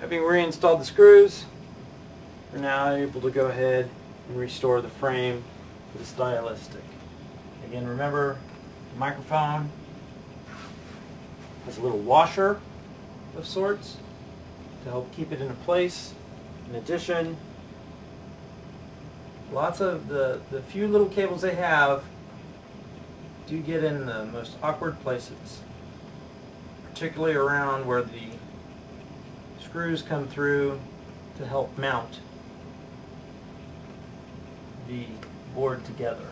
Having reinstalled the screws, we're now able to go ahead and restore the frame to the Stylistic. Again, remember, the microphone has a little washer of sorts to help keep it in place. In addition, lots of the few little cables they have do get in the most awkward places, particularly around where the screws come through to help mount the board together.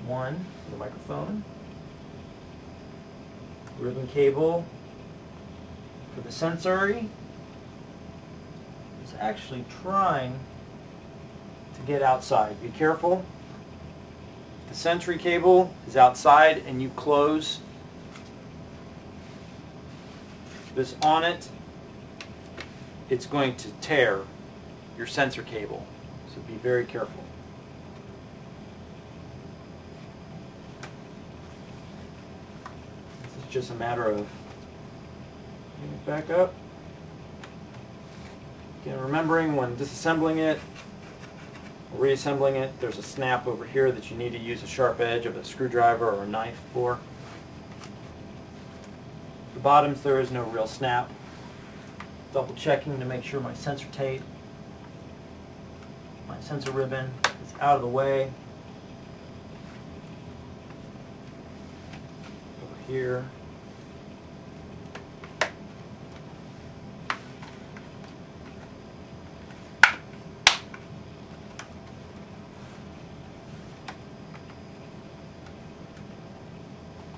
One for the microphone, ribbon cable for the sensory is actually trying to get outside. Be careful. If the sensory cable is outside and you close this on it, it's going to tear your sensor cable. So be very careful. This is just a matter of getting it back up. Again, remembering when disassembling it or reassembling it, there's a snap over here that you need to use a sharp edge of a screwdriver or a knife for. The bottoms, there is no real snap. Double checking to make sure my sensor tape, my sensor ribbon is out of the way. Over here.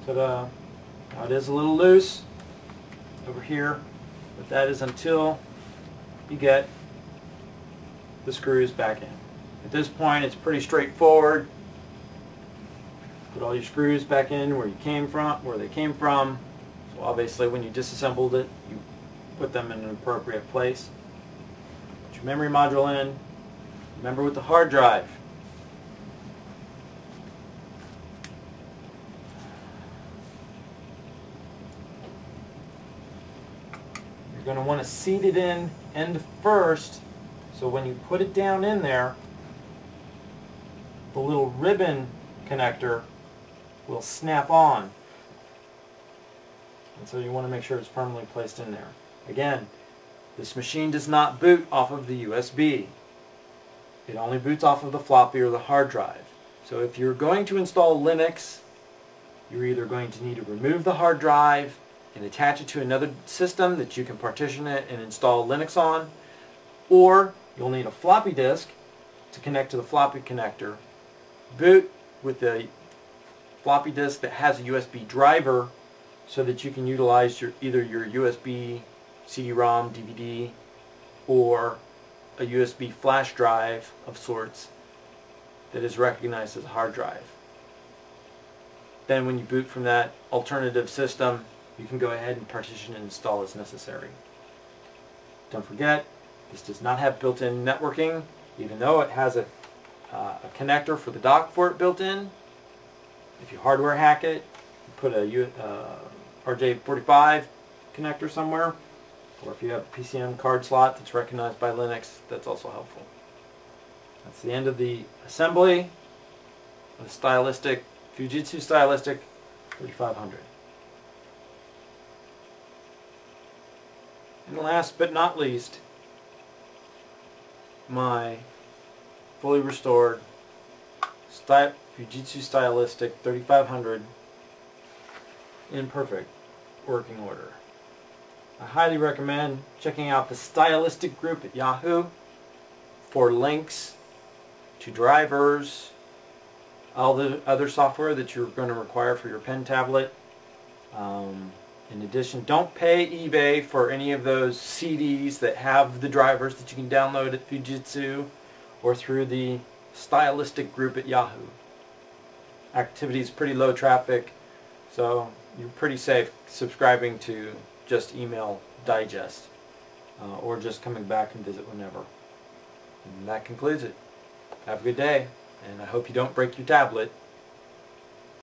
Ta-da! Now it is a little loose over here, but that is until you get the screws back in. At this point, it's pretty straightforward. Put all your screws back in where they came from. So obviously, when you disassembled it, you put them in an appropriate place. Put your memory module in. Remember with the hard drive, you're going to want to seat it in end first, so when you put it down in there, the little ribbon connector will snap on. And so you want to make sure it's firmly placed in there. Again, this machine does not boot off of the USB. It only boots off of the floppy or the hard drive. So if you're going to install Linux, you're either going to need to remove the hard drive and attach it to another system that you can partition it and install Linux on, or you'll need a floppy disk to connect to the floppy connector, boot with the floppy disk that has a USB driver so that you can utilize either your USB CD-ROM, DVD, or a USB flash drive of sorts that is recognized as a hard drive. Then when you boot from that alternative system, you can go ahead and partition and install as necessary. Don't forget, this does not have built-in networking, even though it has a connector for the dock for it built in. If you hardware hack it, you put a RJ45 connector somewhere, or if you have a PCM card slot that's recognized by Linux, that's also helpful. That's the end of the assembly of the Stylistic, Fujitsu Stylistic 3500. And last but not least, my fully restored Fujitsu Stylistic 3500 in perfect working order. I highly recommend checking out the Stylistic group at Yahoo for links to drivers, all the other software that you're going to require for your pen tablet. In addition, don't pay eBay for any of those CDs that have the drivers that you can download at Fujitsu or through the Stylistic group at Yahoo. Activity is pretty low traffic, so you're pretty safe subscribing to just email digest or just coming back and visit whenever. And that concludes it. Have a good day. And I hope you don't break your tablet.